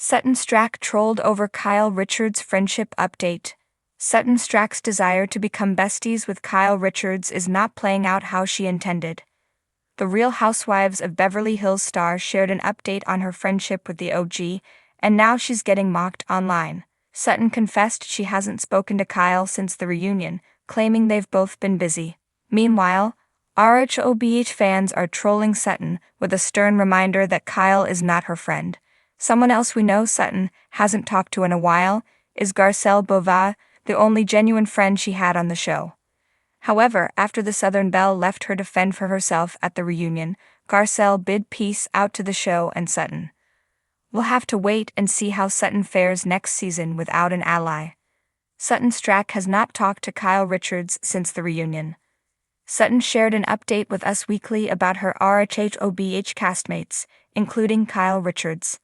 Sutton Stracke trolled over Kyle Richards' friendship update. Sutton Stracke's desire to become besties with Kyle Richards is not playing out how she intended. The Real Housewives of Beverly Hills star shared an update on her friendship with the OG, and now she's getting mocked online. Sutton confessed she hasn't spoken to Kyle since the reunion, claiming they've both been busy. Meanwhile, RHOBH fans are trolling Sutton with a stern reminder that Kyle is not her friend. Someone else we know Sutton hasn't talked to in a while is Garcelle Beauvais, the only genuine friend she had on the show. However, after the Southern Belle left her to fend for herself at the reunion, Garcelle bid peace out to the show and Sutton. We'll have to wait and see how Sutton fares next season without an ally. Sutton Stracke has not talked to Kyle Richards since the reunion. Sutton shared an update with Us Weekly about her RHOBH castmates, including Kyle Richards.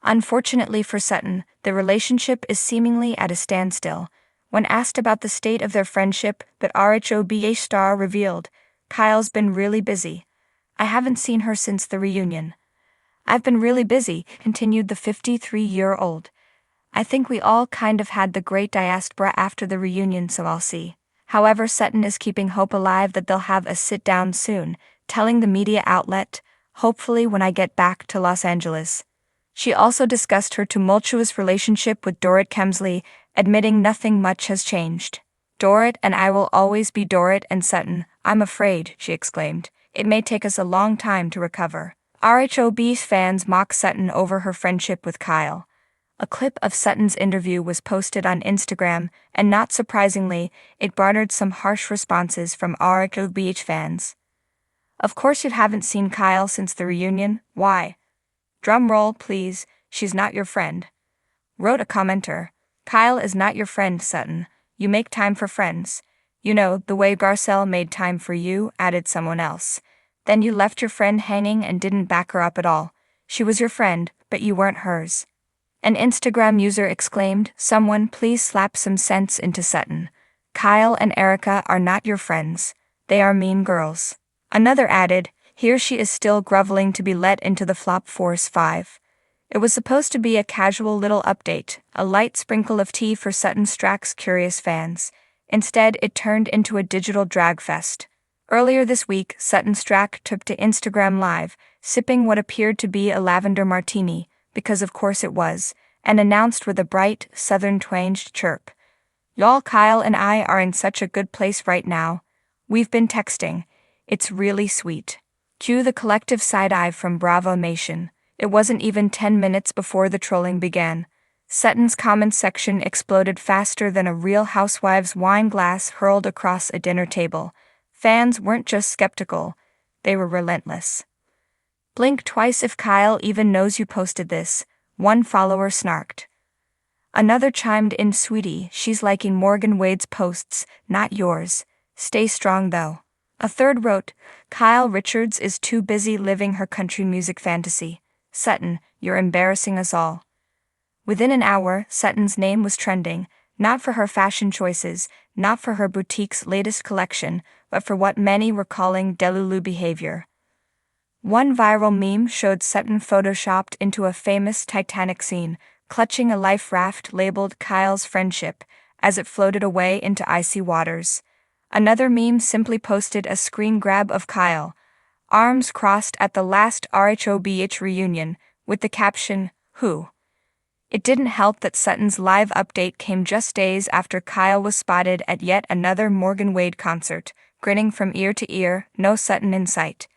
Unfortunately for Sutton, the relationship is seemingly at a standstill. When asked about the state of their friendship, the RHOBH star revealed, "Kyle's been really busy. I haven't seen her since the reunion. I've been really busy," continued the 53-year-old. "I think we all kind of had the great diaspora after the reunion, so I'll see." However, Sutton is keeping hope alive that they'll have a sit-down soon, telling the media outlet, "Hopefully when I get back to Los Angeles." She also discussed her tumultuous relationship with Dorit Kemsley, admitting nothing much has changed. "Dorit and I will always be Dorit and Sutton, I'm afraid," she exclaimed. "It may take us a long time to recover." RHOB's fans mock Sutton over her friendship with Kyle. A clip of Sutton's interview was posted on Instagram, and not surprisingly, it garnered some harsh responses from RHOBH fans. "Of course you haven't seen Kyle since the reunion, why? Drum roll, please, she's not your friend," wrote a commenter. "Kyle is not your friend, Sutton. You make time for friends. You know, the way Garcelle made time for you," added someone else. "Then you left your friend hanging and didn't back her up at all. She was your friend, but you weren't hers." An Instagram user exclaimed, "Someone please slap some sense into Sutton. Kyle and Erica are not your friends. They are mean girls." Another added, "Here she is still groveling to be let into the Flop Force 5. It was supposed to be a casual little update, a light sprinkle of tea for Sutton Stracke's curious fans. Instead, it turned into a digital drag fest. Earlier this week, Sutton Stracke took to Instagram Live, sipping what appeared to be a lavender martini, because of course it was, and announced with a bright, southern-twanged chirp, "Y'all, Kyle and I are in such a good place right now. We've been texting. It's really sweet." Cue the collective side-eye from Bravo Nation. It wasn't even 10 minutes before the trolling began. Sutton's comment section exploded faster than a Real Housewives wine glass hurled across a dinner table. Fans weren't just skeptical, they were relentless. "Blink twice if Kyle even knows you posted this," one follower snarked. Another chimed in, "Sweetie, she's liking Morgan Wade's posts, not yours. Stay strong though." A third wrote, "Kyle Richards is too busy living her country music fantasy. Sutton, you're embarrassing us all." Within an hour, Sutton's name was trending, not for her fashion choices, not for her boutique's latest collection, but for what many were calling delulu behavior. One viral meme showed Sutton photoshopped into a famous Titanic scene, clutching a life raft labeled Kyle's Friendship, as it floated away into icy waters. Another meme simply posted a screen grab of Kyle, arms crossed at the last RHOBH reunion, with the caption, "Who?" It didn't help that Sutton's live update came just days after Kyle was spotted at yet another Morgan Wade concert, grinning from ear to ear, no Sutton in sight.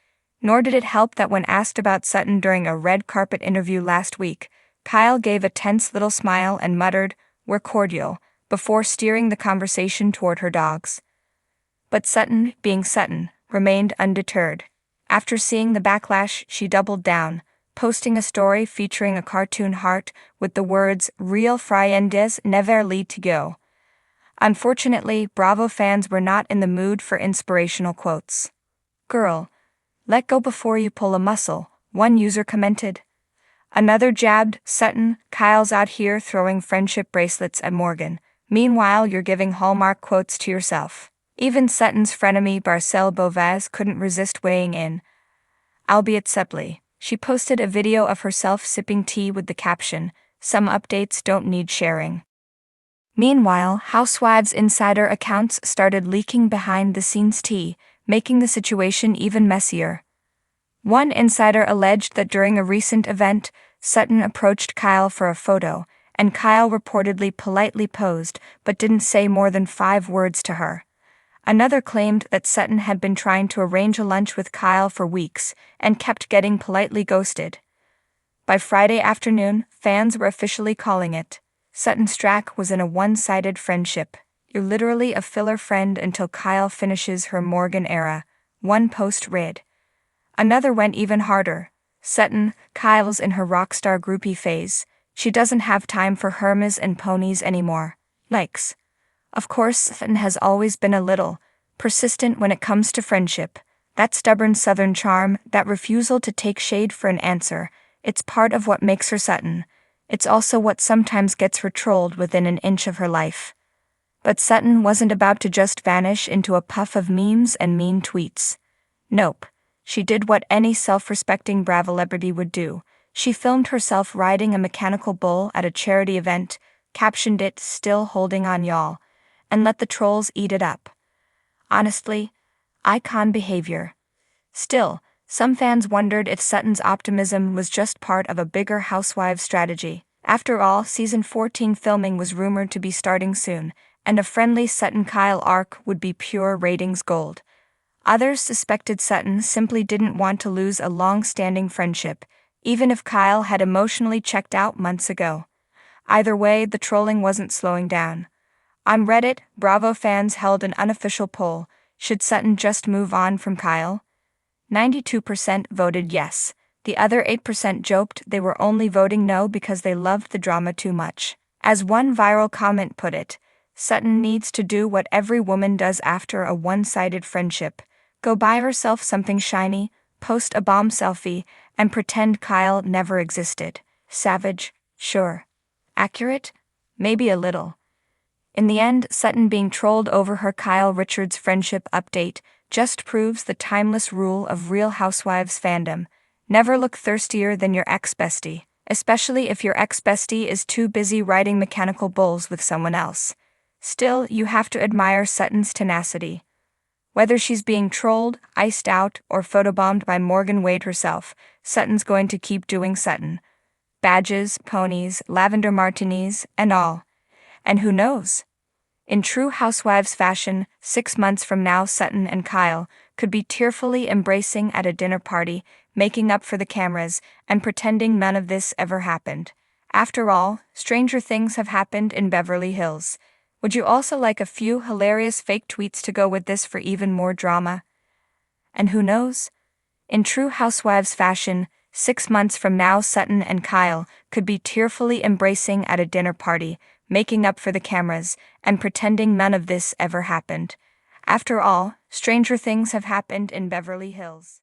Nor did it help that when asked about Sutton during a red carpet interview last week, Kyle gave a tense little smile and muttered, "We're cordial," before steering the conversation toward her dogs. But Sutton, being Sutton, remained undeterred. After seeing the backlash, she doubled down, posting a story featuring a cartoon heart with the words, "Real friendes never lead to go." Unfortunately, Bravo fans were not in the mood for inspirational quotes. "Girl, let go before you pull a muscle," one user commented. Another jabbed, "Sutton, Kyle's out here throwing friendship bracelets at Morgan. Meanwhile, you're giving Hallmark quotes to yourself." Even Sutton's frenemy Garcelle Beauvais couldn't resist weighing in, albeit subtly. She posted a video of herself sipping tea with the caption, some updates don't need sharing. Meanwhile, Housewives insider accounts started leaking behind-the-scenes tea, making the situation even messier. One insider alleged that during a recent event, Sutton approached Kyle for a photo, and Kyle reportedly politely posed but didn't say more than 5 words to her. Another claimed that Sutton had been trying to arrange a lunch with Kyle for weeks and kept getting politely ghosted. By Friday afternoon, fans were officially calling it. Sutton Stracke was in a one-sided friendship. You're literally a filler friend until Kyle finishes her Morgan era, one post read. Another went even harder. Sutton, Kyle's in her rockstar groupie phase. She doesn't have time for Hermes and ponies anymore. Likes. Of course, Sutton has always been a little persistent when it comes to friendship. That stubborn southern charm, that refusal to take shade for an answer, it's part of what makes her Sutton. It's also what sometimes gets her trolled within an inch of her life. But Sutton wasn't about to just vanish into a puff of memes and mean tweets. Nope. She did what any self-respecting Bravo celebrity would do. She filmed herself riding a mechanical bull at a charity event, captioned it "Still holding on y'all," and let the trolls eat it up. Honestly, icon behavior. Still, some fans wondered if Sutton's optimism was just part of a bigger Housewives strategy. After all, season 14 filming was rumored to be starting soon, and a friendly Sutton-Kyle arc would be pure ratings gold. Others suspected Sutton simply didn't want to lose a long-standing friendship, even if Kyle had emotionally checked out months ago. Either way, the trolling wasn't slowing down. On Reddit, Bravo fans held an unofficial poll: should Sutton just move on from Kyle? 92% voted yes. The other 8% joked they were only voting no because they loved the drama too much. As one viral comment put it, Sutton needs to do what every woman does after a one-sided friendship: go buy herself something shiny, post a bomb selfie, and pretend Kyle never existed. Savage? Sure. Accurate? Maybe a little. In the end, Sutton being trolled over her Kyle Richards friendship update just proves the timeless rule of Real Housewives fandom: never look thirstier than your ex-bestie, especially if your ex-bestie is too busy riding mechanical bulls with someone else. Still, you have to admire Sutton's tenacity. Whether she's being trolled, iced out, or photobombed by Morgan Wade herself, Sutton's going to keep doing Sutton. Badges, ponies, lavender martinis, and all. And who knows? In true Housewives fashion, 6 months from now Sutton and Kyle could be tearfully embracing at a dinner party, making up for the cameras, and pretending none of this ever happened. After all, stranger things have happened in Beverly Hills. Would you also like a few hilarious fake tweets to go with this for even more drama? And who knows? In true Housewives fashion, 6 months from now Sutton and Kyle could be tearfully embracing at a dinner party, making up for the cameras, and pretending none of this ever happened. After all, stranger things have happened in Beverly Hills.